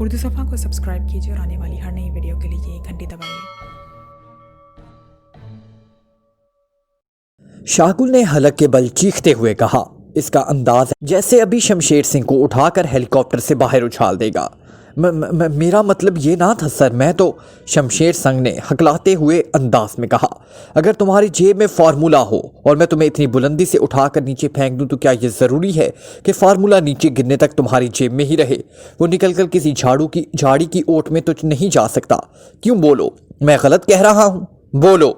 उर्दू सफ़ा को सब्सक्राइब कीजिए और आने वाली हर नई वीडियो के लिए घंटी दबाइए। शागुल ने हलक के बल चीखते हुए कहा, इसका अंदाज जैसे अभी शमशेर सिंह को उठाकर हेलीकॉप्टर से बाहर उछाल देगा। मेरा मतलब ये ना था सर, मैं तो शमशेर सिंह ने हकलाते हुए अंदाज में कहा, अगर तुम्हारी जेब में फार्मूला हो और मैं तुम्हें इतनी बुलंदी से उठाकर नीचे फेंक दूं तो क्या ये ज़रूरी है कि फार्मूला नीचे गिरने तक तुम्हारी जेब में ही रहे? वो निकलकर किसी झाड़ी की ओट में तो नहीं जा सकता। क्यों बोलो, मैं गलत कह रहा हूँ? बोलो,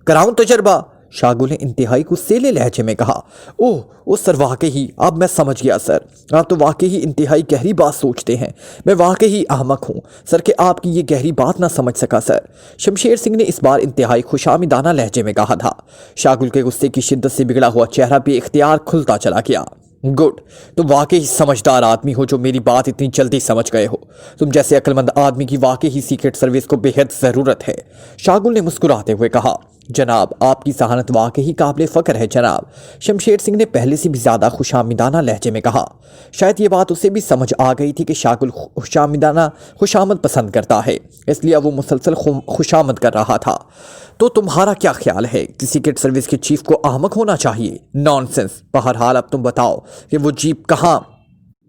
कराऊं तजर्बा? शागुल ने इंतहाई गुस्सेले लहजे में कहा। ओह सर, वाकई अब मैं समझ गया सर, आप तो वाकई इंतहाई गहरी बात सोचते हैं। मैं वाकई अहमक हूँ सर कि आपकी ये गहरी बात ना समझ सका सर, शमशेर सिंह ने इस बार इंतहाई खुशामिदाना लहजे में कहा था। शागुल के गुस्से की शिद्दत से बिगड़ा हुआ चेहरा बेइख्तियार खुलता चला गया। गुड, तुम वाकई समझदार आदमी हो जो मेरी बात इतनी जल्दी समझ गए हो। तुम जैसे अक्लमंद आदमी की वाकई सीक्रेट सर्विस को बेहद ज़रूरत है। शागुल ने मुस्कुराते हुए कहा, जनाब आपकी सहानत वाकई काबिल फ़ख्र है जनाब, शमशेर सिंह ने पहले से भी ज़्यादा खुशामिदाना लहजे में कहा। शायद ये बात उसे भी समझ आ गई थी कि शागुल खुशामद पसंद करता है, इसलिए वो मुसलसल खुशामद कर रहा था। तो तुम्हारा क्या ख्याल है कि सीक्रेट सर्विस के चीफ को अहमक होना चाहिए? नॉनसेंस। बहरहाल अब तुम बताओ कि वो जीप कहाँ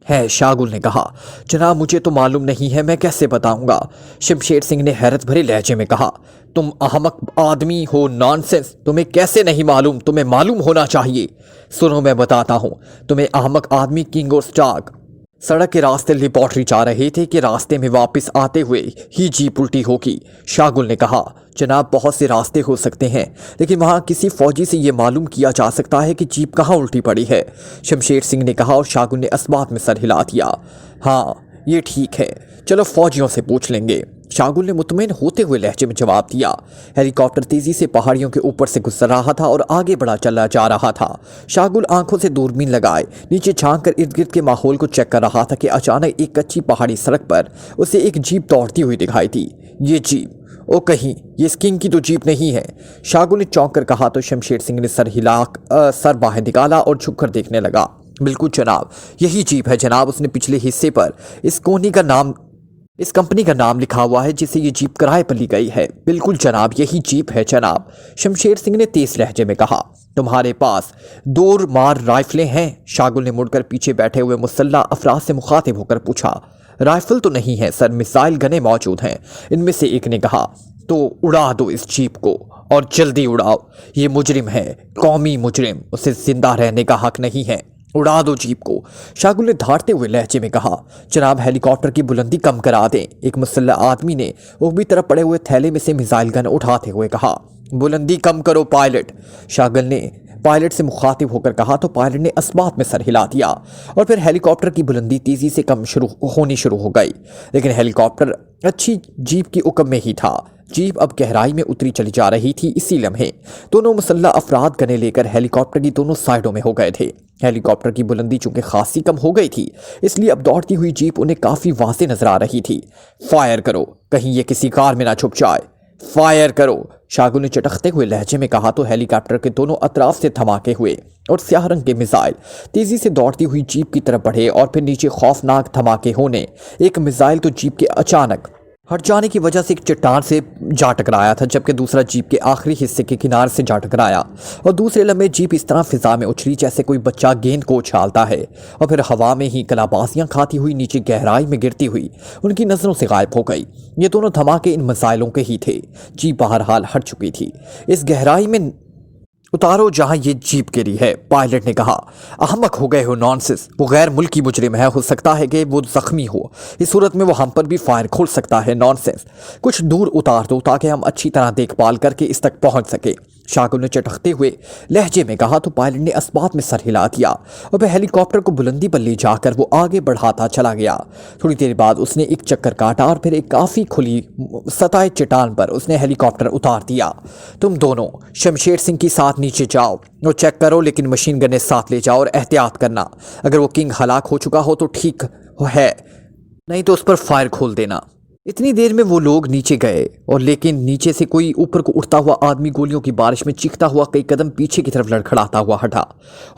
है? शागुल ने कहा, जनाब मुझे तो मालूम नहीं है, मैं कैसे बताऊंगा? शमशेर सिंह ने हैरत भरे लहजे में कहा, तुम अहमक आदमी हो? नॉनसेंस, तुम्हें कैसे नहीं मालूम? तुम्हें मालूम होना चाहिए। सुनो मैं बताता हूँ तुम्हें। अहमक आदमी किंग और स्टार्क सड़क के रास्ते लेबॉर्ट्री जा रहे थे कि रास्ते में वापस आते हुए ही जीप उल्टी होगी। शागुल ने कहा, जनाब बहुत से रास्ते हो सकते हैं, लेकिन वहाँ किसी फौजी से ये मालूम किया जा सकता है कि जीप कहाँ उल्टी पड़ी है, शमशेर सिंह ने कहा और शागुल ने अस्बात में सर हिला दिया। हाँ ये ठीक है, चलो फौजियों से पूछ लेंगे, शागुल ने मुतमईन होते हुए लहजे में जवाब दिया। हेलीकॉप्टर तेजी से पहाड़ियों के ऊपर से गुजर रहा था और आगे बढ़ा चला जा रहा था। शागुल आंखों से दूरबीन लगाए नीचे झांक कर इर्द गिर्द के माहौल को चेक कर रहा था कि अचानक एक कच्ची पहाड़ी सड़क पर उसे एक जीप दौड़ती हुई दिखाई दी। ये जीप, ओ कहीं ये किंग की तो जीप नहीं है, शागुल ने चौंक कर कहा तो शमशेर सिंह ने सर बाहर निकाला और झुककर देखने लगा। बिल्कुल जनाब, यही जीप है जनाब, उसने पिछले हिस्से पर इस कंपनी का नाम लिखा हुआ है जिसे ये जीप किराए पर ली गई है। बिल्कुल जनाब, यही जीप है जनाब, शमशेर सिंह ने तेज लहजे में कहा। तुम्हारे पास दूर मार राइफलें हैं? शागुल ने मुड़कर पीछे बैठे हुए मुसल्ला अफराद से मुखातिब होकर पूछा। राइफल तो नहीं है सर, मिसाइल गने मौजूद हैं, इनमें से एक ने कहा। तो उड़ा दो इस जीप को और जल्दी उड़ाओ, ये मुजरिम है, कौमी मुजरिम, उसे जिंदा रहने का हक नहीं है, उड़ा दो जीप को, शागुल ने धाड़ते हुए लहजे में कहा। जनाब हेलीकॉप्टर की बुलंदी कम करा दें, एक मुसल्ला आदमी ने ऊपरी तरफ पड़े हुए थैले में से मिसाइल गन उठाते हुए कहा। बुलंदी कम करो पायलट, शागुल ने पायलट से मुखातिब होकर कहा तो पायलट ने अस्बात में सर हिला दिया और फिर हेलीकॉप्टर की बुलंदी तेजी से कम होनी शुरू हो गई। लेकिन हेलीकॉप्टर अच्छी जीप की उकम में ही था। जीप अब गहराई में उतरी चली जा रही थी। इसी लम्हे दोनों मुसल्ला अफराद गने लेकर हेलीकॉप्टर की दोनों साइडों में हो गए थे। हेलीकॉप्टर की बुलंदी चूंकि खासी कम हो गई थी, इसलिए अब दौड़ती हुई जीप उन्हें काफ़ी वाज़ेह नजर आ रही थी। फायर करो, कहीं ये किसी कार में ना छुप जाए, फायर करो, शागुल ने चटकते हुए लहजे में कहा तो हेलीकॉप्टर के दोनों अतराफ से धमाके हुए और स्याह रंग के मिसाइल तेजी से दौड़ती हुई जीप की तरफ बढ़े और फिर नीचे खौफनाक धमाके होने। एक मिसाइल तो जीप के अचानक हट जाने की वजह से एक चट्टान से जा टकराया था, जबकि दूसरा जीप के आखिरी हिस्से के किनारे से जा टकराया और दूसरे लम्हे जीप इस तरह फिजा में उछली जैसे कोई बच्चा गेंद को उछालता है और फिर हवा में ही कलाबाजियां खाती हुई नीचे गहराई में गिरती हुई उनकी नज़रों से गायब हो गई। ये दोनों धमाके इन मिसाइलों के ही थे। जीप बहरहाल हट चुकी थी। इस गहराई में उतारो जहां ये जीप गिरी है, पायलट ने कहा। अहमक हो गए हो नॉनसेंस, वो गैर मुल्की मुजरिम है, हो सकता है कि वो जख्मी हो, इस सूरत में वो हम पर भी फायर खोल सकता है। नॉनसेंस, कुछ दूर उतार दो ताकि हम अच्छी तरह देखभाल करके इस तक पहुंच सके, शागुल ने चटकते हुए लहजे में कहा तो पायलट ने अस्बात में सर हिला दिया और वह हेलीकॉप्टर को बुलंदी पर ले जाकर वो आगे बढ़ाता चला गया। थोड़ी देर बाद उसने एक चक्कर काटा और फिर एक काफ़ी खुली सतह चट्टान पर उसने हेलीकॉप्टर उतार दिया। तुम दोनों शमशेर सिंह के साथ नीचे जाओ और चेक करो, लेकिन मशीन गने साथ ले जाओ और एहतियात करना, अगर वो किंग हलाक हो चुका हो तो ठीक है, नहीं तो उस पर फायर खोल देना। इतनी देर में वो लोग नीचे गए और लेकिन नीचे से कोई ऊपर को उड़ता हुआ आदमी गोलियों की बारिश में चीखता हुआ कई कदम पीछे की तरफ लड़खड़ाता हुआ हटा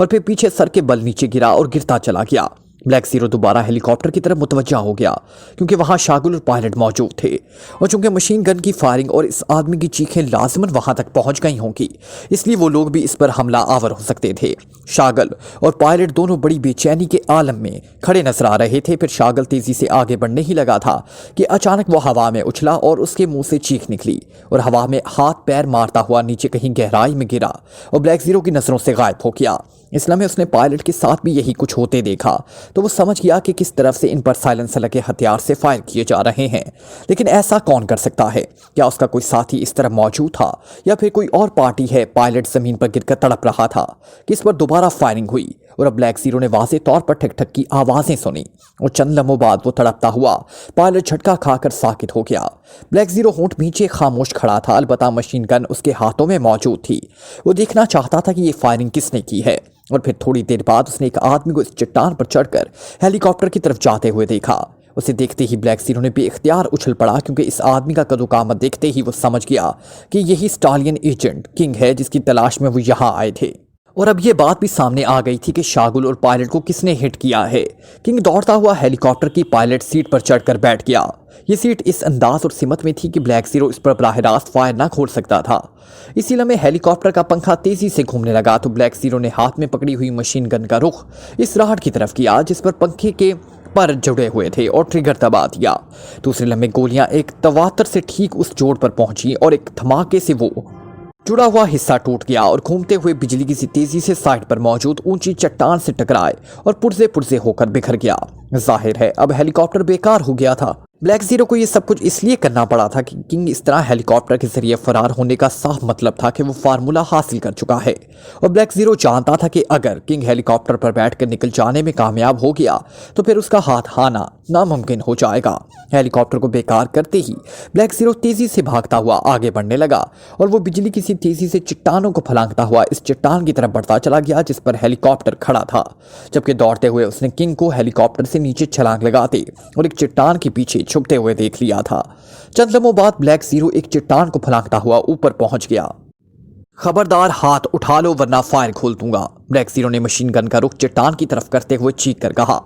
और फिर पीछे सर के बल नीचे गिरा और गिरता चला गया। ब्लैक ज़ीरो दोबारा हेलीकॉप्टर की तरफ मुतवज्जा हो गया क्योंकि वहां शागुल और पायलट मौजूद थे और चूंकि मशीन गन की फायरिंग और इस आदमी की चीखें लाजमन वहां तक पहुंच गई होंगी, इसलिए वो लोग भी इस पर हमला आवर हो सकते थे। शागल और पायलट दोनों बड़ी बेचैनी के आलम में खड़े नजर आ रहे थे। फिर शागल तेजी से आगे बढ़ने ही लगा था कि अचानक वो हवा में उछला और उसके मुंह से चीख निकली और हवा में हाथ पैर मारता हुआ नीचे कहीं गहराई में गिरा और ब्लैक ज़ीरो की नजरों से गायब हो गया। इस लम्हे उसने पायलट के साथ भी यही कुछ होते देखा तो वो समझ गया कि किस तरफ से इन पर साइलेंसर लगे हथियार से फायर किए जा रहे हैं। लेकिन ऐसा कौन कर सकता है? क्या उसका कोई साथी इस तरफ मौजूद था या फिर कोई और पार्टी है? पायलट जमीन पर गिरकर तड़प रहा था कि इस पर दोबारा फायरिंग हुई और अब ब्लैक ज़ीरो ने वाज़े तौर पर ठक ठक की आवाज़ें सुनी और चंद लम्हों बाद वो तड़पता हुआ पायलट झटका खाकर साकित हो गया। ब्लैक ज़ीरो होंठ नीचे खामोश खड़ा था, अलबत्ता मशीन गन उसके हाथों में मौजूद थी। वो देखना चाहता था कि ये फायरिंग किसने की है। और फिर थोड़ी देर बाद उसने एक आदमी को इस चट्टान पर चढ़कर हेलीकॉप्टर की तरफ जाते हुए देखा। उसे देखते ही ब्लैक ज़ीरो ने बेइख्तियार उछल पड़ा क्योंकि इस आदमी का कदोकामत देखते ही वो समझ गया कि यही स्टालियन एजेंट किंग है जिसकी तलाश में वो यहाँ आए थे। और अब ये बात भी सामने आ गई थी कि शागुल और पायलट को किसने हिट किया है। किंग दौड़ता हुआ हेलीकॉप्टर की पायलट सीट पर चढ़कर बैठ गया। ये सीट इस अंदाज और सिमत में थी कि ब्लैक ज़ीरो इस पर बराह रास्त फायर ना खोल सकता था। इसी लम्हे हेलीकॉप्टर का पंखा तेजी से घूमने लगा तो ब्लैक ज़ीरो ने हाथ में पकड़ी हुई मशीन गन का रुख इस राहट की तरफ किया जिस पर पंखे के पर जुड़े हुए थे और ट्रिगर दबा दिया। दूसरे लम्हे गोलियां एक तवातर से ठीक उस जोड़ पर पहुंची और एक धमाके से वो जुड़ा हुआ हिस्सा टूट गया और घूमते हुए बिजली की सी तेजी से साइड पर मौजूद ऊंची चट्टान से टकराए और पुर्जे पुर्जे होकर बिखर गया। जाहिर है अब हेलीकॉप्टर बेकार हो गया था। ब्लैक ज़ीरो को ये सब कुछ इसलिए करना पड़ा था कि किंग इस तरह हेलीकॉप्टर के जरिए फरार होने का साफ मतलब था कि वो फार्मूला हासिल कर चुका है और ब्लैक ज़ीरो जानता था कि अगर किंग हेलीकॉप्टर पर बैठकर निकल जाने में कामयाब हो गया तो फिर उसका हाथ आना नामुमकिन हो जाएगा। हेलीकॉप्टर को बेकार करते ही ब्लैक ज़ीरो तेजी से भागता हुआ आगे बढ़ने लगा और वो बिजली की सी तेजी से चट्टानों को फलांगता हुआ इस चट्टान की तरफ बढ़ता चला गया जिस पर हेलीकॉप्टर खड़ा था। जबकि दौड़ते हुए उसने किंग को हेलीकॉप्टर से नीचे छलांग लगाते और एक चट्टान के पीछे छुपते हुए देख लिया था। चंद लम्हों बाद ब्लैक ज़ीरो एक चट्टान को फलांगता हुआ ऊपर पहुंच गया। खबरदार हाथ उठा लो वरना फायर खोल दूंगा, ब्लैक ज़ीरो ने मशीन गन का रुख चट्टान की तरफ करते हुए चीख कर कहा।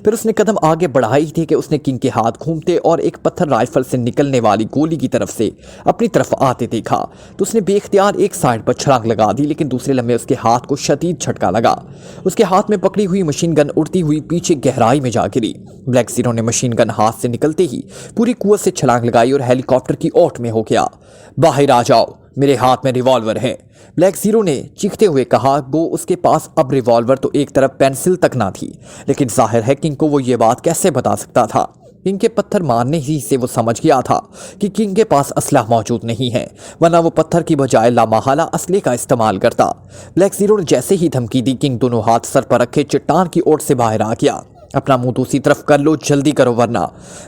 फिर उसने कदम आगे बढ़ाई थी कि उसने किंग के हाथ घूमते और एक पत्थर राइफल से निकलने वाली गोली की तरफ से अपनी तरफ आते देखा तो उसने बेख्तियार एक साइड पर छलांग लगा दी। लेकिन दूसरे लम्हे उसके हाथ को शदीद झटका लगा। उसके हाथ में पकड़ी हुई मशीन गन उड़ती हुई पीछे गहराई में जा गिरी। ब्लैक ज़ीरो ने मशीन गन हाथ से निकलते ही पूरी कुव्वत से छलांग लगाई और हेलीकॉप्टर की ओट में हो गया। बाहर आ जाओ, मेरे हाथ में रिवॉल्वर है, ब्लैक ज़ीरो ने चीखते हुए कहा। गो उसके पास अब रिवॉल्वर तो एक तरफ पेंसिल तक ना थी, लेकिन जाहिर है किंग को वो ये बात कैसे बता सकता था। किंग के पत्थर मारने ही से वो समझ गया था कि किंग के पास असलहा मौजूद नहीं है, वरना वो पत्थर की बजाय लामहला असले का इस्तेमाल करता। ब्लैक ज़ीरो ने जैसे ही धमकी दी, किंग दोनों हाथ सर पर रखे चट्टान की ओर से बाहर आ गया। अपना मुंह दूसरी तरफ कर लो, जल्दी करो वरना,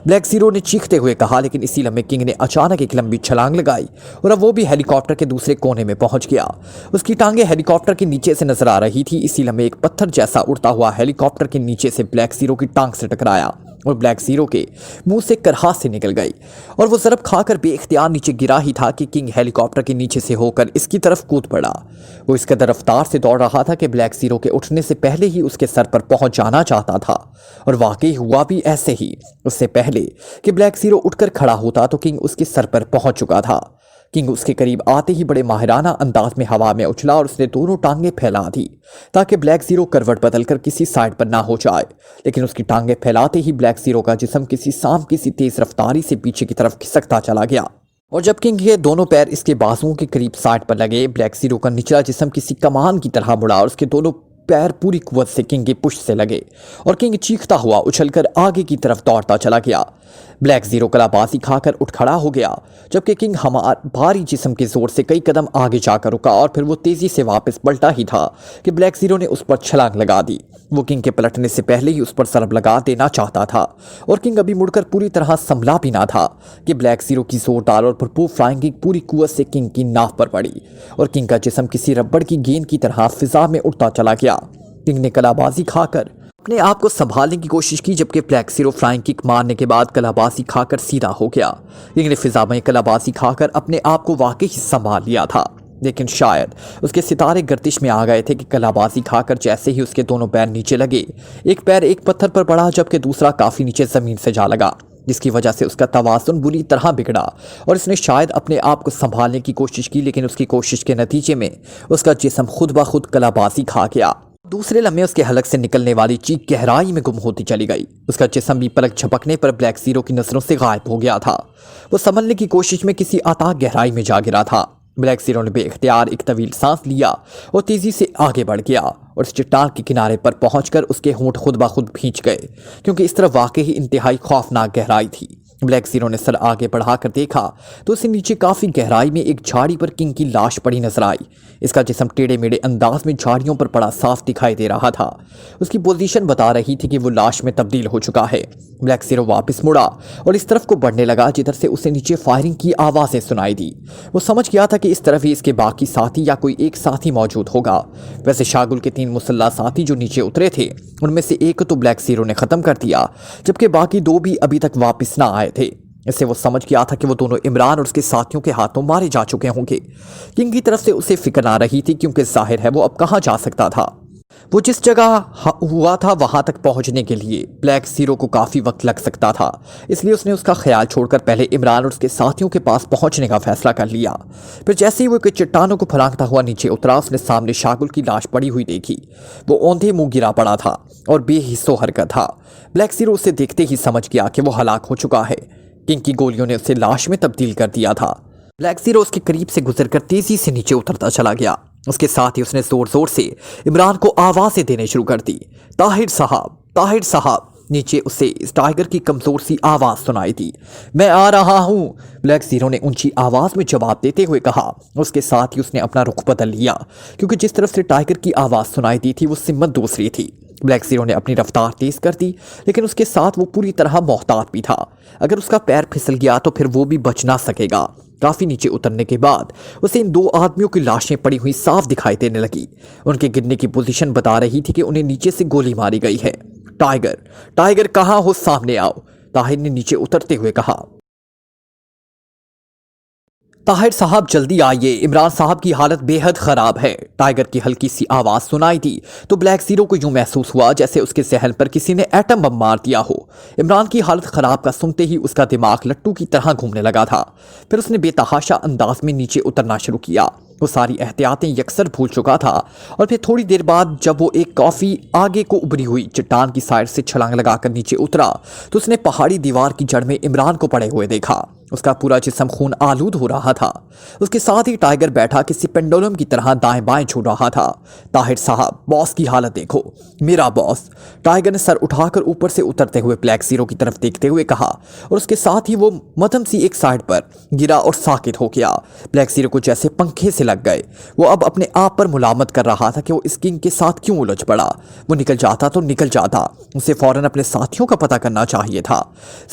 ब्लैक ज़ीरो ने चीखते हुए कहा। लेकिन इसी लम्हे किंग ने अचानक एक लंबी छलांग लगाई और अब वो भी हेलीकॉप्टर के दूसरे कोने में पहुंच गया। उसकी टांगें हेलीकॉप्टर के नीचे से नजर आ रही थी। इसी लम्हे एक पत्थर जैसा उड़ता हुआ हेलीकॉप्टर के नीचे से ब्लैक ज़ीरो की टांग से टकराया और ब्लैक ज़ीरो के मुंह से करहास से निकल गई और वो ज़रब खाकर बेइख्तियार नीचे गिरा ही था कि किंग हेलीकॉप्टर के नीचे से होकर इसकी तरफ कूद पड़ा। वो इस कदर रफ्तार से दौड़ रहा था कि ब्लैक ज़ीरो के उठने से पहले ही उसके सर पर पहुंच जाना चाहता था और वाकई हुआ भी ऐसे ही। उससे पहले कि ब्लैक ज़ीरो उठकर खड़ा होता तो किंग उसके सर पर पहुंच चुका था। किंग उसके करीब आते ही बड़े माहिराना अंदाज में हवा में उछला और उसने दोनों टांगें फैला दी ताकि ब्लैक ज़ीरो करवट बदलकर किसी साइड पर ना हो जाए। लेकिन उसकी टांगें फैलाते ही ब्लैक ज़ीरो का जिस्म किसी सांप की सी तेज रफ्तारी से पीछे की तरफ खिसकता चला गया और जब किंग के दोनों पैर इसके बाजुओं के करीब साइड पर लगे, ब्लैक ज़ीरो का निचला जिस्म किसी कमान की तरह मुड़ा और उसके दोनों पैर पूरी कुव्वत से किंग की पुश्त से लगे और किंग चीखता हुआ उछलकर आगे की तरफ दौड़ता चला गया। ब्लैक ज़ीरो कलाबाजी खाकर उठ खड़ा हो गया जबकि किंग भारी जिस्म के जोर से कई कदम आगे जाकर रुका और फिर वो तेजी से वापस पलटा ही था कि ब्लैक ज़ीरो ने उस पर छलांग लगा दी। वो किंग के पलटने से पहले ही उस पर सरब लगा देना चाहता था और किंग अभी मुड़कर पूरी तरह संभला भी ना था कि ब्लैक ज़ीरो की जोरदार और भरपूर फ्लाइंग किक पूरी कुव्वत से किंग की नाव पर पड़ी और किंग का जिस्म किसी रबड़ की गेंद की तरह फिजा में उड़ता चला गया। किंग ने कलाबाजी खाकर अपने आप को संभालने की कोशिश की जबकि ब्लैक ज़ीरो फ्लाइंग किक मारने के बाद कलाबाजी खाकर सीधा हो गया। किंग ने फिजा में कलाबाजी खाकर अपने आप को वाकई संभाल लिया था। لیکن شاید اس کے ستارے گردش میں آ گئے تھے کہ کلابازی کھا کر جیسے ہی اس کے دونوں پیر نیچے لگے، ایک پیر ایک پتھر پر پڑا جبکہ دوسرا کافی نیچے زمین سے جا لگا، جس کی وجہ سے اس کا توازن بری طرح بگڑا اور اس نے شاید اپنے آپ کو سنبھالنے کی کوشش کی، لیکن اس کی کوشش کے نتیجے میں اس کا جسم خود بخود کلابازی کھا گیا۔ دوسرے لمحے اس کے حلق سے نکلنے والی چیخ گہرائی میں گم ہوتی چلی گئی۔ اس کا جسم بھی پلک جھپکنے پر بلیک زیرو کی نظروں سے غائب ہو گیا تھا۔ وہ سنبھلنے کی کوشش میں کسی اتاہ گہرائی میں جا گرا تھا۔ بلیک زیرو نے بے اختیار ایک طویل سانس لیا اور تیزی سے آگے بڑھ گیا اور اس چٹان کے کنارے پر پہنچ کر اس کے ہونٹ خود بخود بھینچ گئے، کیونکہ اس طرف واقعی انتہائی خوفناک گہرائی تھی۔ بلیک زیرو نے سر آگے بڑھا کر دیکھا تو اسے نیچے کافی گہرائی میں ایک جھاڑی پر کنگ کی لاش پڑی نظر آئی۔ اس کا جسم ٹیڑے میڑے انداز میں جھاڑیوں پر پڑا صاف دکھائی دے رہا تھا۔ اس کی پوزیشن بتا رہی تھی کہ وہ لاش میں تبدیل ہو چکا ہے۔ بلیک زیرو واپس مڑا اور اس طرف کو بڑھنے لگا جدھر سے اسے نیچے فائرنگ کی آوازیں سنائی دی۔ وہ سمجھ گیا تھا کہ اس طرف ہی اس کے باقی ساتھی یا کوئی ایک ساتھی موجود ہوگا۔ ویسے شاگل کے 3 مسلح ساتھی جو نیچے اترے تھے ان میں سے ایک تو بلیک زیرو نے ختم کر دیا، جبکہ باقی 2 بھی ابھی تک واپس نہ آئے تھے۔ اس سے وہ سمجھ گیا تھا کہ وہ دونوں عمران اور اس کے ساتھیوں کے ہاتھوں مارے جا چکے ہوں گے۔ کنگ کی طرف سے اسے فکر نہ رہی تھی، کیونکہ ظاہر ہے وہ اب کہاں جا سکتا تھا۔ وہ جس جگہ ہوا تھا وہاں تک پہنچنے کے لیے بلیک زیرو کو کافی وقت لگ سکتا تھا، اس لیے اس نے اس کا خیال چھوڑ کر پہلے عمران اور اس کے ساتھیوں کے پاس پہنچنے کا فیصلہ کر لیا۔ پھر جیسے ہی وہ چٹانوں کو پھلانگتا ہوا نیچے اترا، اس نے سامنے شاگل کی لاش پڑی ہوئی دیکھی۔ وہ اوندھے منہ گرا پڑا تھا اور بے حس و حرکت تھا۔ بلیک زیرو اسے دیکھتے ہی سمجھ گیا کہ وہ ہلاک ہو چکا ہے۔ کنگ کی گولیوں نے اسے لاش میں تبدیل کر دیا تھا۔ بلیک زیرو اس کے قریب سے گزر کر تیزی سے نیچے اترتا چلا گیا۔ اس کے ساتھ ہی اس نے زور زور سے عمران کو آوازیں دینے شروع کر دی۔ طاہر صاحب، طاہر صاحب۔ نیچے اسے اس ٹائیگر کی کمزور سی آواز سنائی دی۔ میں آ رہا ہوں، بلیک زیرو نے اونچی آواز میں جواب دیتے ہوئے کہا۔ اس کے ساتھ ہی اس نے اپنا رخ بدل لیا، کیونکہ جس طرف سے ٹائیگر کی آواز سنائی دی تھی وہ سمت دوسری تھی۔ بلیک زیرو نے اپنی رفتار تیز کر دی، لیکن اس کے ساتھ وہ پوری طرح محتاط بھی تھا۔ اگر اس کا پیر پھسل گیا تو پھر وہ بھی بچ نہ سکے گا۔ کافی نیچے اترنے کے بعد اسے ان 2 آدمیوں کی لاشیں پڑی ہوئی صاف دکھائی دینے لگی۔ ان کے گرنے کی پوزیشن بتا رہی تھی کہ انہیں نیچے سے گولی ماری گئی ہے۔ ٹائیگر، ٹائیگر کہاں ہو؟ سامنے آؤ، طاہر نے نیچے اترتے ہوئے کہا۔ طاہر صاحب جلدی آئیے، عمران صاحب کی حالت بے حد خراب ہے، ٹائیگر کی ہلکی سی آواز سنائی دی تو بلیک زیرو کو یوں محسوس ہوا جیسے اس کے ذہن پر کسی نے ایٹم بم مار دیا ہو۔ عمران کی حالت خراب کا سنتے ہی اس کا دماغ لٹو کی طرح گھومنے لگا تھا۔ پھر اس نے بے تحاشا انداز میں نیچے اترنا شروع کیا۔ وہ ساری احتیاطیں یکسر بھول چکا تھا اور پھر تھوڑی دیر بعد جب وہ ایک کافی آگے کو ابری ہوئی چٹان کی سائڈ سے چھلانگ لگا کر نیچے اترا تو اس نے پہاڑی دیوار کی جڑ میں عمران کو پڑے ہوئے دیکھا۔ اس کا پورا جسم خون آلود ہو رہا تھا۔ اس کے ساتھ ہی ٹائیگر بیٹھا کسی پینڈولم کی طرح دائیں بائیں جھول رہا تھا۔ طاہر صاحب، باس کی حالت دیکھو، میرا باس، ٹائیگر نے سر اٹھا کر اوپر سے اترتے ہوئے بلیک زیرو کی طرف دیکھتے ہوئے کہا، اور اس کے ساتھ ہی وہ مدھم سی ایک سائڈ پر گرا اور ساکت ہو گیا۔ بلیک زیرو کو جیسے پنکھے سے لگ گئے۔ وہ اب اپنے آپ پر ملامت کر رہا تھا کہ وہ اس کنگ کے ساتھ کیوں الجھ پڑا۔ وہ نکل جاتا تو نکل جاتا، اسے فوراً اپنے ساتھیوں کا پتہ کرنا چاہیے تھا۔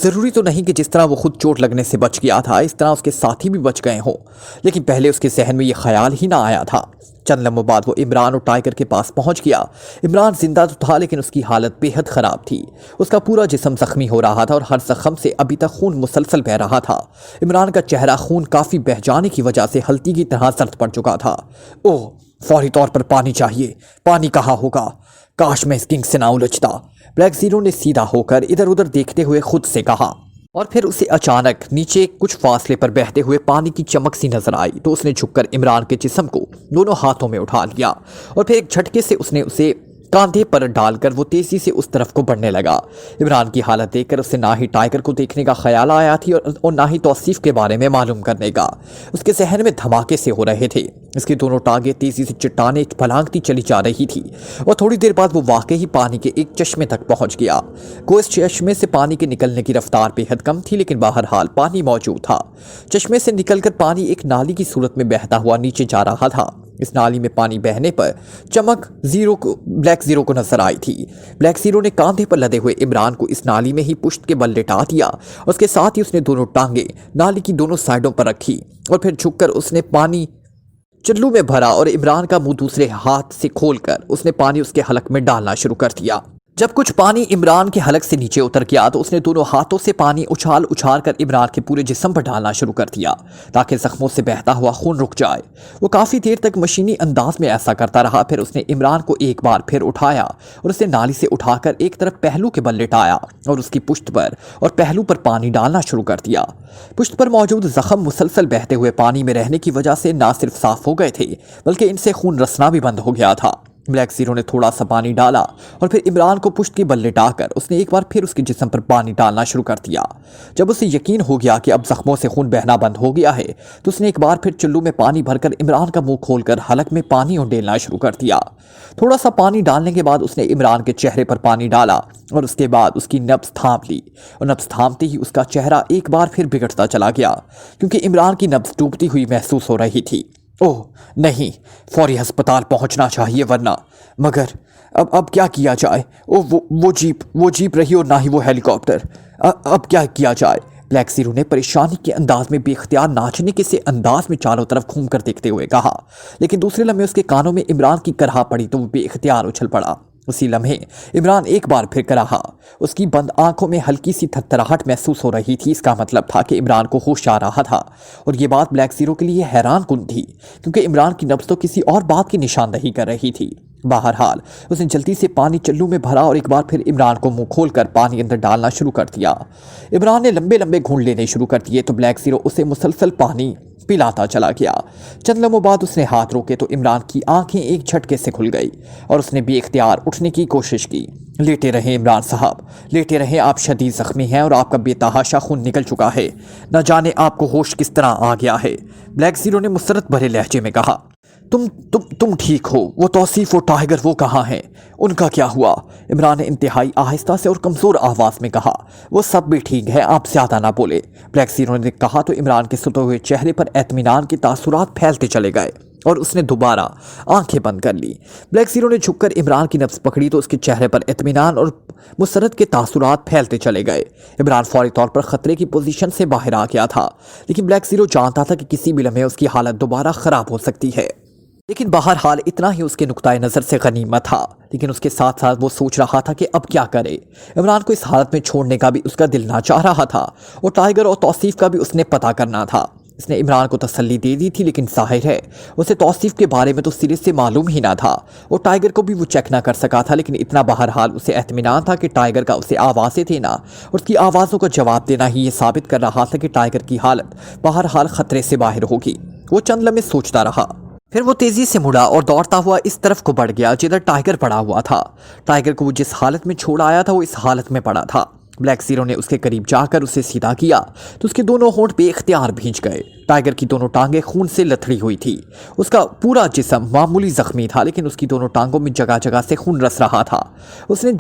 ضروری تو نہیں کہ جس طرح وہ خود چوٹ لگنے سے بچ گیا تھا اس طرح اس کے ساتھی بھی بچ گئے ہوں، لیکن پہلے اس کے ذہن میں یہ خیال ہی نہ آیا تھا۔ چند لمحوں بعد وہ عمران اور ٹائیگر کے پاس پہنچ گیا۔ عمران زندہ تو تھا لیکن اس کی حالت بے حد خراب تھی۔ اس کا پورا جسم زخمی ہو رہا تھا اور ہر زخم سے ابھی تک خون مسلسل بہہ رہا تھا۔ عمران کا چہرہ خون کافی بہہ جانے کی وجہ سے ہلدی کی طرح زرد پڑ چکا تھا۔ اوہ، فوری طور پر پانی چاہیے، پانی کہاں ہوگا؟ کاش میں اس کنگ سے نہ الجھتا، بلیک زیرو نے سیدھا ہو کر ادھر ادھر دیکھتے ہوئے خود سے کہا۔ اور پھر اسے اچانک نیچے کچھ فاصلے پر بہتے ہوئے پانی کی چمک سی نظر آئی تو اس نے جھک کر عمران کے جسم کو دونوں ہاتھوں میں اٹھا لیا اور پھر ایک جھٹکے سے اس نے اسے کاندھے پر ڈال کر وہ تیزی سے اس طرف کو بڑھنے لگا۔ عمران کی حالت دیکھ کر اسے نہ ہی ٹائیگر کو دیکھنے کا خیال آیا تھی اور نہ ہی توصیف کے بارے میں معلوم کرنے کا۔ اس کے ذہن میں دھماکے سے ہو رہے تھے۔ اس کی دونوں ٹانگیں تیزی سے چٹانیں پھلانگتی چلی جا رہی تھی اور تھوڑی دیر بعد وہ واقعی پانی کے ایک چشمے تک پہنچ گیا۔ گو اس چشمے سے پانی کے نکلنے کی رفتار بے حد کم تھی، لیکن بہرحال پانی موجود تھا۔ چشمے سے نکل کر پانی ایک نالی کی صورت میں بہتا ہوا نیچے جا رہا تھا۔ اس نالی میں پانی بہنے پر چمک بلیک زیرو کو نظر آئی تھی۔ بلیک زیرو نے کاندھے پر لدے ہوئے عمران کو اس نالی میں ہی پشت کے بل لٹا دیا اور اس کے ساتھ ہی اس نے دونوں ٹانگیں نالی کی دونوں سائڈوں پر رکھی اور پھر جھک کر اس نے پانی چلو میں بھرا اور عمران کا منہ دوسرے ہاتھ سے کھول کر اس نے پانی اس کے حلق میں ڈالنا شروع کر دیا۔ جب کچھ پانی عمران کے حلق سے نیچے اتر گیا تو اس نے دونوں ہاتھوں سے پانی اچھال اچھال کر عمران کے پورے جسم پر ڈالنا شروع کر دیا تاکہ زخموں سے بہتا ہوا خون رک جائے۔ وہ کافی دیر تک مشینی انداز میں ایسا کرتا رہا، پھر اس نے عمران کو ایک بار پھر اٹھایا اور اسے نالی سے اٹھا کر ایک طرف پہلو کے بل لٹایا اور اس کی پشت پر اور پہلو پر پانی ڈالنا شروع کر دیا۔ پشت پر موجود زخم مسلسل بہتے ہوئے پانی میں رہنے کی وجہ سے نہ صرف صاف ہو گئے تھے بلکہ ان سے خون رسنا بھی بند ہو گیا تھا۔ بلیک زیرو نے تھوڑا سا پانی ڈالا اور پھر عمران کو پشت کی بل لٹا کر اس نے ایک بار پھر اس کے جسم پر پانی ڈالنا شروع کر دیا۔ جب اسے یقین ہو گیا کہ اب زخموں سے خون بہنا بند ہو گیا ہے تو اس نے ایک بار پھر چلو میں پانی بھر کر عمران کا منہ کھول کر حلق میں پانی اونڈیلنا شروع کر دیا۔ تھوڑا سا پانی ڈالنے کے بعد اس نے عمران کے چہرے پر پانی ڈالا اور اس کے بعد اس کی نبض تھام لی، اور نبض تھامتے ہی اس کا چہرہ ایک بار پھر بگڑتا چلا گیا کیونکہ عمران کی نبض ڈوبتی ہوئی محسوس ہو رہی تھی۔ اوہ نہیں، فوری ہسپتال پہنچنا چاہیے ورنہ مگر اب کیا کیا جائے؟ وہ جیپ رہی اور نہ ہی وہ ہیلی کاپٹر، اب کیا کیا جائے؟ بلیک زیرو نے پریشانی کے انداز میں بے اختیار ناچنے کے سے انداز میں چاروں طرف گھوم کر دیکھتے ہوئے کہا، لیکن دوسرے لمحے اس کے کانوں میں عمران کی کرہا پڑی تو وہ بے اختیار اچھل پڑا۔ اسی لمحے عمران ایک بار پھر کراہا، اس کی بند آنکھوں میں ہلکی سی تھتھراہٹ محسوس ہو رہی تھی۔ اس کا مطلب تھا کہ عمران کو ہوش آ رہا تھا، اور یہ بات بلیک زیرو کے لیے حیران کن تھی کیونکہ عمران کی نبض تو کسی اور بات کی نشاندہی کر رہی تھی۔ بہرحال اس نے جلدی سے پانی چلو میں بھرا اور ایک بار پھر عمران کو منہ کھول کر پانی اندر ڈالنا شروع کر دیا۔ عمران نے لمبے لمبے گھونٹ لینے شروع کر دیے تو بلیک زیرو اسے مسلسل پانی پلاتا چلا گیا۔ چند لمحوں بعد اس نے ہاتھ روکے تو عمران کی آنکھیں ایک جھٹکے سے کھل گئی اور اس نے بے اختیار اٹھنے کی کوشش کی۔ لیٹے رہیں عمران صاحب، لیٹے رہیں، آپ شدید زخمی ہیں اور آپ کا بے تحاشا خون نکل چکا ہے، نہ جانے آپ کو ہوش کس طرح آ گیا ہے، بلیک زیرو نے مسرت بھرے لہجے میں کہا۔ تم ٹھیک ہو؟ وہ توصیف، وہ ٹائیگر، وہ کہاں ہیں؟ ان کا کیا ہوا؟ عمران نے انتہائی آہستہ سے اور کمزور آواز میں کہا۔ وہ سب بھی ٹھیک ہے، آپ زیادہ نہ بولے، بلیک زیرو نے کہا تو عمران کے ستے ہوئے چہرے پر اطمینان کے تاثرات پھیلتے چلے گئے اور اس نے دوبارہ آنکھیں بند کر لی۔ بلیک زیرو نے جھک کر عمران کی نبض پکڑی تو اس کے چہرے پر اطمینان اور مسرت کے تاثرات پھیلتے چلے گئے۔ عمران فوری طور پر خطرے کی پوزیشن سے باہر آ گیا تھا، لیکن بلیک زیرو جانتا تھا کہ کسی بھی لمحے اس کی حالت دوبارہ خراب ہو سکتی ہے۔ لیکن بہرحال اتنا ہی اس کے نقطۂ نظر سے غنیمت تھا، لیکن اس کے ساتھ ساتھ وہ سوچ رہا تھا کہ اب کیا کرے۔ عمران کو اس حالت میں چھوڑنے کا بھی اس کا دل نہ چاہ رہا تھا، اور ٹائیگر اور توصیف کا بھی اس نے پتہ کرنا تھا۔ اس نے عمران کو تسلی دے دی تھی، لیکن ظاہر ہے اسے توصیف کے بارے میں تو سرے سے معلوم ہی نہ تھا، اور ٹائیگر کو بھی وہ چیک نہ کر سکا تھا، لیکن اتنا بہرحال اسے اطمینان تھا کہ ٹائیگر کا اسے آوازیں دینا اور اس کی آوازوں کا جواب دینا ہی یہ ثابت کر رہا تھا کہ ٹائیگر کی حالت بہرحال خطرے سے باہر ہوگی۔ وہ چند لمحے سوچتا رہا، پھر وہ تیزی سے مڑا اور دوڑتا ہوا اس طرف کو بڑھ گیا جدھر ٹائیگر پڑا ہوا تھا۔ ٹائیگر کو وہ جس حالت میں چھوڑ آیا تھا وہ اس حالت میں پڑا تھا۔ بلیک زیرو نے اس کے قریب جا کر اسے سیدھا کیا تو اس کے دونوں ہونٹ بے اختیار بھیج گئے۔ ٹائیگر کی دونوں ٹانگیں خون سے لتھڑی ہوئی تھی۔ اس کا پورا جسم معمولی زخمی تھا، لیکن اس کی دونوں ٹانگوں میں جگہ جگہ سے خون رس رہا تھا۔ اس نے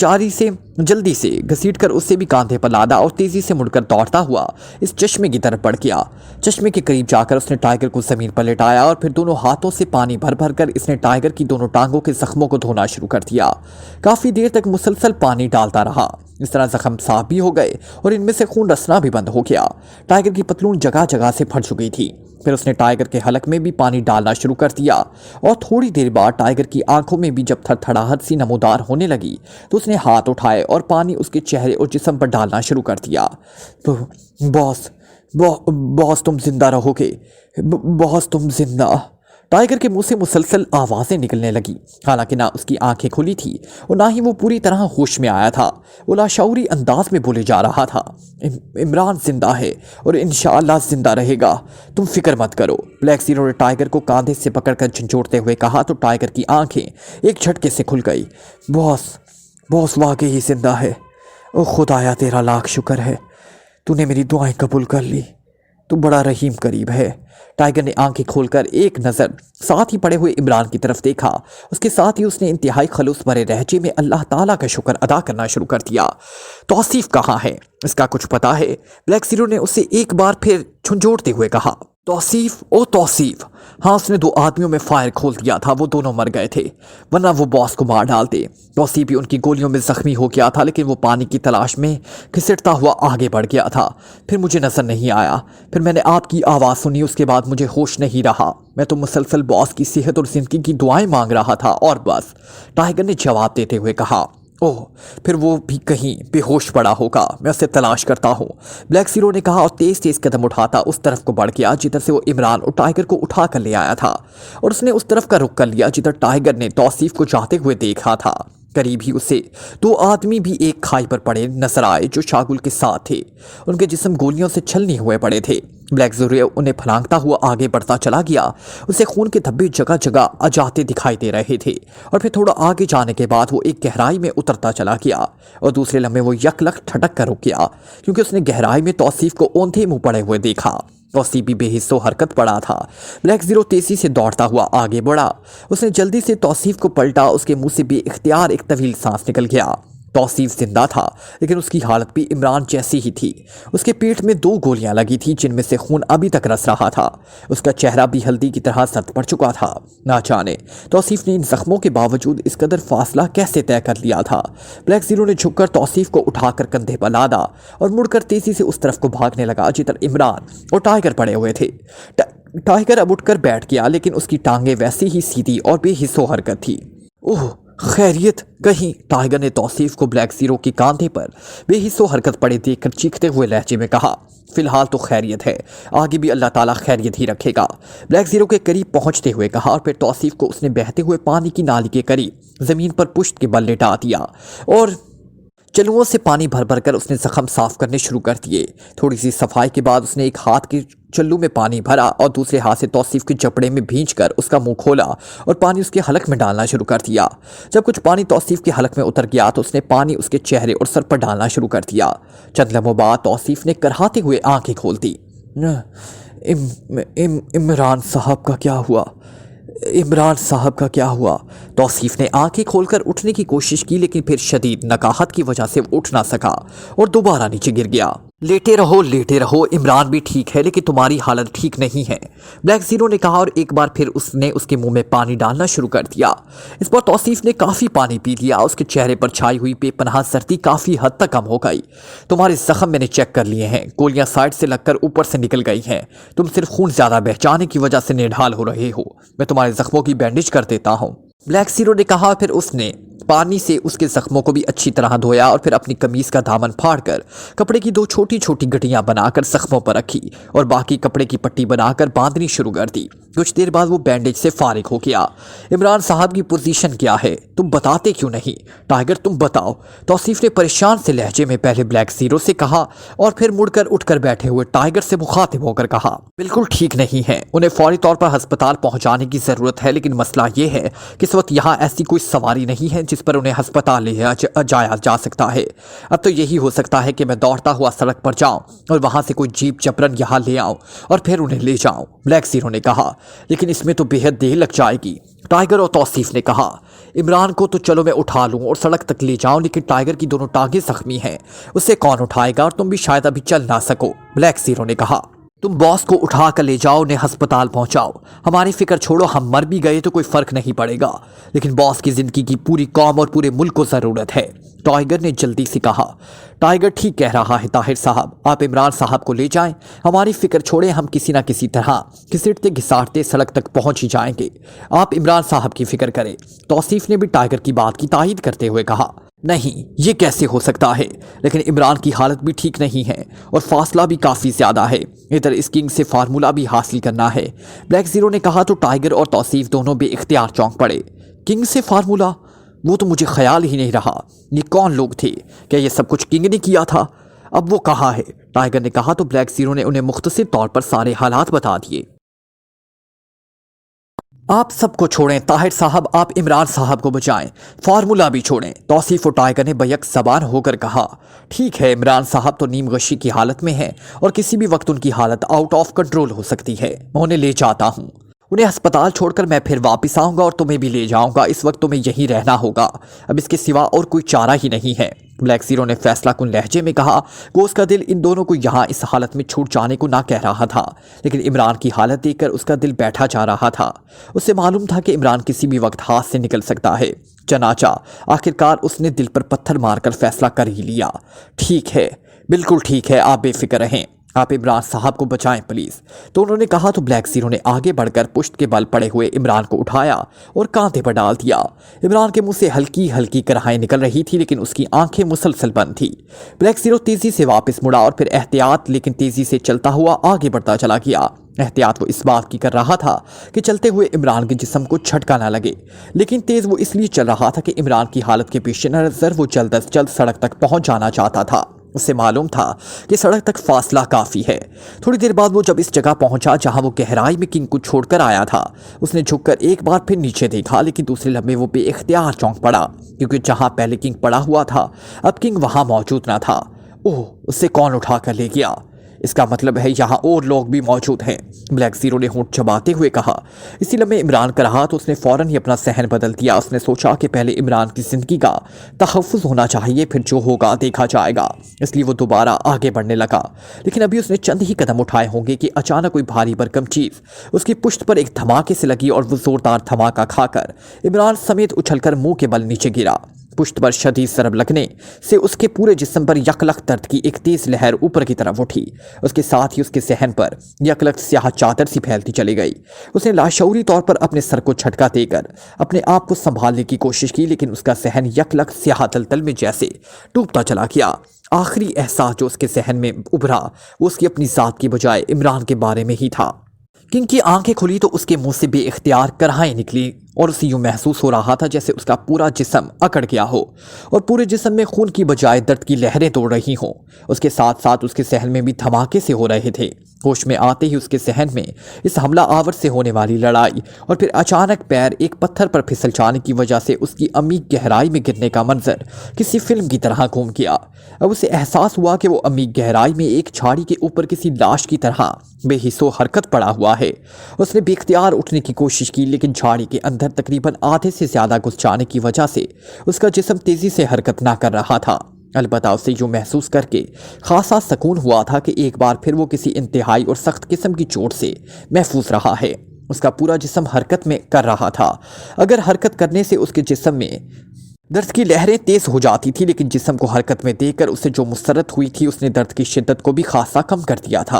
جلدی سے گھسیٹ کر اسے بھی کاندھے پر لادا اور تیزی سے مڑ کر دوڑتا ہوا اس چشمے کی طرف بڑھ گیا۔ چشمے کے قریب جا کر اس نے ٹائیگر کو زمین پر لٹایا اور پھر دونوں ہاتھوں سے پانی بھر بھر کر اس نے ٹائیگر کی دونوں ٹانگوں کے زخموں کو دھونا شروع کر دیا۔ کافی دیر تک مسلسل پانی ڈالتا رہا، اس طرح زخم صاف بھی ہو گئے اور ان میں سے خون رسنا بھی بند ہو گیا۔ ٹائیگر کی پتلون جگہ جگہ سے پھٹ چکی تھی۔ پھر اس نے ٹائیگر کے حلق میں بھی پانی ڈالنا شروع کر دیا، اور تھوڑی دیر بعد ٹائیگر کی آنکھوں میں بھی جب تھڑتھڑاہٹ سی نمودار ہونے لگی تو اس نے ہاتھ اٹھائے اور پانی اس کے چہرے اور جسم پر ڈالنا شروع کر دیا۔ باس تم زندہ رہو گے، باس تم زندہ۔ ٹائیگر کے منہ سے مسلسل آوازیں نکلنے لگی، حالانکہ نہ اس کی آنکھیں کھلی تھی اور نہ ہی وہ پوری طرح ہوش میں آیا تھا۔ وہ لاشعوری انداز میں بولے جا رہا تھا، عمران زندہ ہے اور انشاءاللہ زندہ رہے گا، تم فکر مت کرو۔ بلیک زیرو نے ٹائیگر کو کاندھے سے پکڑ کر جھنجھوڑتے ہوئے کہا تو ٹائیگر کی آنکھیں ایک جھٹکے سے کھل گئی۔ باس واقعی زندہ ہے، او خدایا تیرا لاکھ شکر ہے، تو نے میری دعائیں قبول کر لی، تو بڑا رحیم قریب ہے۔ ٹائیگر نے آنکھیں کھول کر ایک نظر ساتھ ہی پڑے ہوئے عمران کی طرف دیکھا، اس کے ساتھ ہی اس نے انتہائی خلوص بھرے لہجے میں اللہ تعالیٰ کا شکر ادا کرنا شروع کر دیا۔ توصیف کہاں ہے؟ اس کا کچھ پتا ہے؟ بلیک زیرو نے اسے ایک بار پھر جھنجھوڑتے ہوئے کہا۔ توصیف، ہاں، اس نے 2 آدمیوں میں فائر کھول دیا تھا، وہ دونوں مر گئے تھے، ورنہ وہ باس کو مار ڈالتے۔ توصیف بھی ان کی گولیوں میں زخمی ہو گیا تھا، لیکن وہ پانی کی تلاش میں گھسٹتا ہوا آگے بڑھ گیا تھا، پھر مجھے نظر نہیں آیا، پھر میں نے آپ کی آواز سنی، اس کے بعد مجھے ہوش نہیں رہا، میں تو مسلسل باس کی صحت اور زندگی کی دعائیں مانگ رہا تھا اور بس، ٹائیگر نے جواب دیتے ہوئے کہا۔ ओह, फिर वो भी कहीं बेहोश पड़ा होगा, मैं उसे तलाश करता हूँ, ब्लैक ज़ीरो ने कहा और तेज़ तेज़ कदम उठाता उस तरफ को बढ़ गया जिधर से वो इमरान और टाइगर को उठा कर ले आया था, और उसने उस तरफ का रुख कर लिया जिधर टाइगर ने तौसीफ को जाते हुए देखा था। करीब ही उसे दो आदमी भी एक खाई पर पड़े नजर आए जो शागुल के साथ थे। उनके जिस्म गोलियों से छलनी हुए पड़े थे। ब्लैक ज़ीरो उन्हें फलांगता हुआ आगे बढ़ता चला गया। उसे खून के धब्बे जगह जगह अजाते दिखाई दे रहे थे, और फिर थोड़ा आगे जाने के बाद वो एक गहराई में उतरता चला गया, और दूसरे लम्हे वो यकलक ठटक कर रुक गया क्योंकि उसने गहराई में तौसीफ को औंधे मुंह पड़े हुए देखा। तौसीफ भी बेहिस्सो हरकत पड़ा था। ब्लैक ज़ीरो तेज़ी से दौड़ता हुआ आगे बढ़ा। उसने जल्दी से तौसीफ को पलटा। उसके मुंह से बेइख्तियार एक तवील सांस निकल गया। तौसीफ जिंदा था, लेकिन उसकी हालत भी इमरान जैसी ही थी। उसके पेट में 2 गोलियां लगी थी जिनमें से खून अभी तक रस रहा था। उसका चेहरा भी हल्दी की तरह सख्त पड़ चुका था। ना जाने तौसीफ ने इन जख्मों के बावजूद इस कदर फासला कैसे तय कर लिया था। ब्लैक ज़ीरो ने झुककर तौसीफ को उठाकर कंधे पर लादा और मुड़कर तेजी से उस तरफ को भागने लगा जिधर इमरान और टाइगर पड़े हुए थे। टाइगर अब उठकर बैठ गया, लेकिन उसकी टांगें वैसी ही सीधी और बेहिस्सो हरकत थी। ओह, खैरियत कहीं, टाइगर ने तौसीफ को ब्लैक ज़ीरो के कांधे पर बेहिस्सो हरकत पड़े देखकर चीखते हुए लहजे में कहा। फिलहाल तो खैरियत है, आगे भी अल्लाह ताला खैरियत ही रखेगा, ब्लैक ज़ीरो के करीब पहुंचते हुए कहा, और फिर तौसीफ को उसने बहते हुए पानी की नाली के करीब ज़मीन पर पुश्त के बल लेटा दिया और चलुओं से पानी भर भर कर उसने जख्म साफ करने शुरू कर दिए। थोड़ी सी सफाई के बाद उसने एक हाथ के चल्लू में पानी भरा और दूसरे हाथ से तौसीफ के जबड़े में भींचकर उसका मुंह खोला और पानी उसके हलक में डालना शुरू कर दिया। जब कुछ पानी तौसीफ के हलक में उतर गया तो उसने पानी उसके चेहरे और सर पर डालना शुरू कर दिया। चंद लम्हों बाद तौसीफ ने करहाते हुए आंखें खोल दी। इमरान साहब का क्या हुआ? इमरान साहब का क्या हुआ? तौसीफ ने आंखें खोलकर उठने की कोशिश की, लेकिन फिर शदीद नकाहत की वजह से उठ ना सका और दोबारा नीचे गिर गया। लेटे रहो, इमरान भी ठीक है, लेकिन तुम्हारी हालत ठीक नहीं है, ब्लैक ज़ीरो ने कहा, और एक बार फिर उसने उसके मुंह में पानी डालना शुरू कर दिया। इस पर तौसीफ ने काफ़ी पानी पी लिया। उसके चेहरे पर छाई हुई बेपनाह सर्दी काफ़ी हद तक कम हो गई। तुम्हारे जख्म मैंने चेक कर लिए हैं, गोलियां साइड से लगकर ऊपर से निकल गई हैं। तुम सिर्फ खून ज़्यादा बह जाने की वजह से निढाल हो रहे हो। मैं तुम्हारे जख्मों की बैंडेज कर देता हूँ, ब्लैक ज़ीरो ने कहा। फिर उसने पानी से उसके जख्मों को भी अच्छी तरह धोया और फिर अपनी कमीज का दामन फाड़कर कपड़े की 2 छोटी छोटी गठियां बनाकर जख्मों पर रखी और बाकी कपड़े की पट्टी बनाकर बांधनी शुरू कर दी। कुछ देर बाद वो बैंडेज से फारिग हो गया। इमरान साहब की पोजीशन क्या है, तुम बताते क्यों नहीं? टाइगर तुम बताओ, तौसीफ ने परेशान से लहजे में पहले ब्लैक ज़ीरो से कहा और फिर मुड़कर उठकर बैठे हुए टाइगर से मुखातिब होकर कहा। बिल्कुल ठीक नहीं है, उन्हें फौरी तौर पर अस्पताल पहुंचाने की जरूरत है, लेकिन मसला ये है कि इस वक्त यहाँ ऐसी कोई सवारी नहीं है जिस पर उन्हें अस्पताल ले जाया जा सकता है। अब तो यही हो सकता है कि मैं दौड़ता हुआ सड़क पर जाऊं और वहां से कोई जीप जबरन यहाँ ले आऊं और फिर उन्हें ले जाऊं, ब्लैक ज़ीरो ने कहा। लेकिन इसमें तो बेहद देर लग जाएगी, टाइगर और तौसीफ ने कहा। इमरान को तो चलो मैं उठा लूं और सड़क तक ले जाऊं, लेकिन टाइगर की दोनों टांगें जख्मी हैं, उसे कौन उठाएगा, और तुम भी शायद अभी चल ना सको, ब्लैक ज़ीरो ने कहा। तुम बॉस को उठा कर ले जाओ, उन्हें अस्पताल पहुंचाओ, हमारी फिक्र छोड़ो, हम मर भी गए तो कोई फर्क नहीं पड़ेगा, लेकिन बॉस की जिंदगी की पूरी कौम और पूरे मुल्क को जरूरत है, टाइगर ने जल्दी से कहा। टाइगर ठीक कह रहा है ताहिर साहब, आप इमरान साहब को ले जाएं, हमारी फिक्र छोड़े, हम किसी ना किसी तरह घिसटते घिसाटते सड़क तक पहुंच ही जाएंगे, आप इमरान साहब की फिक्र करें। तौसीफ ने भी टाइगर की बात की तायीद करते हुए कहा। नहीं, ये कैसे हो सकता है, लेकिन इमरान की हालत भी ठीक नहीं है और फासला भी काफ़ी ज़्यादा है, इधर इस किंग से फार्मूला भी हासिल करना है, ब्लैक ज़ीरो ने कहा। तो टाइगर और तौसीफ दोनों बेइख्तियार चौंक पड़े। किंग से फार्मूला? वो तो मुझे ख्याल ही नहीं रहा, ये कौन लोग थे? क्या ये सब कुछ किंग ने किया था? अब वो कहाँ है? टाइगर ने कहा। तो ब्लैक ज़ीरो ने उन्हें मुख्तसर तौर पर सारे हालात बता दिए। आप सबको छोड़ें ताहिर साहब, आप इमरान साहब को बचाएं, फार्मूला भी छोड़ें, तौसीफ और टाइगर ने बैक ज़बान होकर कहा। ठीक है, इमरान साहब तो नीम गशी की हालत में हैं और किसी भी वक्त उनकी हालत आउट ऑफ कंट्रोल हो सकती है, मैं उन्हें ले जाता हूँ, उन्हें अस्पताल छोड़कर मैं फिर वापस आऊँगा और तुम्हें भी ले जाऊँगा, इस वक्त तुम्हें यहीं रहना होगा, अब इसके सिवा और कोई चारा ही नहीं है, ब्लैक ज़ीरो ने फैसला कुन लहजे में कहा। वो उसका दिल इन दोनों को यहाँ इस हालत में छूट जाने को ना कह रहा था, लेकिन इमरान की हालत देखकर उसका दिल बैठा जा रहा था। उसे मालूम था कि इमरान किसी भी वक्त हाथ से निकल सकता है। चनाचा आखिरकार उसने दिल पर पत्थर मारकर फैसला कर ही लिया। ठीक है, बिल्कुल ठीक है, आप बेफिक्र रहें, आप इमरान साहब को बचाएं प्लीज। तो उन्होंने कहा तो ब्लैक जीरो ने आगे बढ़कर पुश्त के बल पड़े हुए इमरान को उठाया और कांधे पर डाल दिया। इमरान के मुंह से हल्की हल्की कराहें निकल रही थी, लेकिन उसकी आंखें मुसलसल बंद थी। ब्लैक जीरो तेजी से वापस मुड़ा और फिर एहतियात लेकिन तेजी से चलता हुआ आगे बढ़ता चला गया। एहतियात वो इस बात की कर रहा था कि चलते हुए इमरान के जिस्म को झटका ना लगे, लेकिन तेज वो इसलिए चल रहा था कि इमरान की हालत के पेश नजर वो जल्द अज जल्द सड़क तक पहुंच जाना चाहता था। उसे मालूम था कि सड़क तक फासला काफ़ी है। थोड़ी देर बाद वो जब इस जगह पहुंचा जहां वो गहराई में किंग को छोड़कर आया था, उसने झुककर एक बार फिर नीचे देखा, लेकिन दूसरे लम्हे वो बेइख्तियार चौंक पड़ा, क्योंकि जहां पहले किंग पड़ा हुआ था अब किंग वहां मौजूद ना था। ओह, उसे कौन उठा कर ले गया? इसका मतलब है यहाँ और लोग भी मौजूद हैं, ब्लैक जीरो ने होंठ चबाते हुए कहा। इसी लम्हे इमरान का रहा तो उसने फौरन ही अपना सहन बदल दिया। उसने सोचा कि पहले इमरान की जिंदगी का तहफ़्फ़ुज़ होना चाहिए, फिर जो होगा देखा जाएगा। इसलिए वो दोबारा आगे बढ़ने लगा, लेकिन अभी उसने चंद ही कदम उठाए होंगे कि अचानक कोई भारी भरकम चीज़ उसकी पुश्त पर एक धमाके से लगी और वो जोरदार धमाका खाकर इमरान समेत उछलकर मुंह के बल नीचे गिरा। पुश्त पर शदीद सरब लगने से उसके पूरे जिस्म पर यकलख दर्द की एक तेज लहर ऊपर की तरफ उठी। उसके साथ ही उसके सहन पर यकलख स्याह चादर सी फैलती चली गई। उसने लाशऊरी तौर पर अपने सर को झटका देकर अपने आप को संभालने की कोशिश की, लेकिन उसका सहन यकलख स्याह तलतल में जैसे डूबता चला गया। आखिरी एहसास जो उसके सहन में उभरा वो उसकी अपनी जात की बजाय इमरान के बारे में ही था। किंग की आंखें खुली तो उसके मुंह से बेइख्तियार कराहें निकली और उसे यूं महसूस हो रहा था जैसे उसका पूरा जिस्म अकड़ गया हो और पूरे जिस्म में खून की बजाय दर्द की लहरें दौड़ रही हों। उसके साथ साथ उसके सहन में भी धमाके से हो रहे थे। होश में आते ही उसके सहन में इस हमला आवर से होने वाली लड़ाई और फिर अचानक पैर एक पत्थर पर फिसल जाने की वजह से उसकी अमीर गहराई में गिरने का मंजर किसी फिल्म की तरह घूम गया। अब उसे एहसास हुआ कि वो अमीर गहराई में एक झाड़ी के ऊपर किसी लाश की तरह बेहिस्सो हरकत पड़ा हुआ है। उसने बेख्तियार उठने की कोशिश की, लेकिन झाड़ी के अंदर तकरीबन आधे से ज्यादा घुस जाने की वजह से उसका जिस्म तेजी से हरकत ना कर रहा था। अलबत्ता उसे यूं महसूस करके खासा सुकून हुआ था कि एक बार फिर वो किसी इंतहाई और सख्त किस्म की चोट से महफूज रहा है। उसका पूरा जिस्म हरकत में कर रहा था। अगर हरकत करने से उसके जिस्म में दर्द की लहरें तेज हो जाती थी, लेकिन जिस्म को हरकत में देखकर उसे जो मुसरत हुई थी उसने दर्द की शिद्दत को भी खासा कम कर दिया था।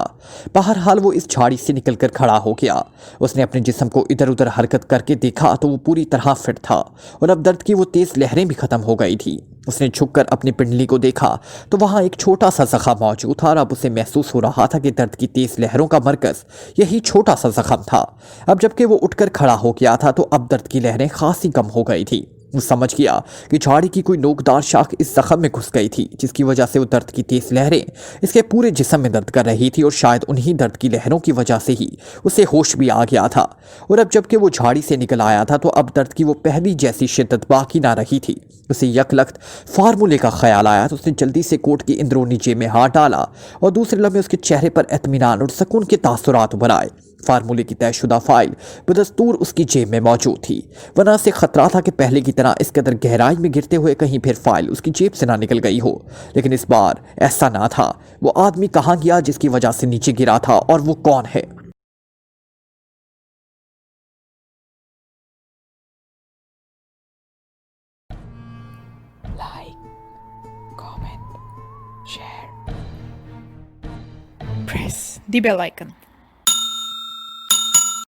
बहरहाल वो इस झाड़ी से निकलकर खड़ा हो गया। उसने अपने जिस्म को इधर उधर हरकत करके देखा तो वो पूरी तरह फिट था और अब दर्द की वो तेज लहरें भी खत्म हो गई थी। उसने झुककर अपनी पिंडली को देखा तो वहां एक छोटा सा जख्म मौजूद था और अब उसे महसूस हो रहा था कि दर्द की तेज लहरों का मरकज यही छोटा सा जख्म था। अब जबकि वो उठकर खड़ा हो गया था तो अब दर्द की लहरें खासी कम हो गई थी। वो समझ गया कि झाड़ी की कोई नोकदार शाख इस जख्म में घुस गई थी, जिसकी वजह से वो दर्द की तेज लहरें इसके पूरे जिस्म में दर्द कर रही थी और शायद उन्हीं दर्द की लहरों की वजह से ही उसे होश भी आ गया था। और अब जबकि वो झाड़ी से निकल आया था तो अब दर्द की वो पहली जैसी शिद्दत बाकी ना रही थी। उसे यकलख्त फार्मूले का ख्याल आया तो उसने जल्दी से कोट की इंदरूनी जेब में हाथ डाला और दूसरे लम्हे उसके चेहरे पर इत्मीनान और सुकून के तासुरात उभर आए। फार्मूले की तयशुदा फाइल बदस्तूर उसकी जेब में मौजूद थी, वरना से खतरा था कि पहले की तरह इस कदर गहराई में गिरते हुए कहीं फिर फाइल उसकी जेब से ना निकल गई हो। लेकिन इस बार ऐसा ना था। वो आदमी कहाँ गया जिसकी वजह से नीचे गिरा था और वो कौन है? Like, comment, share, press the bell icon.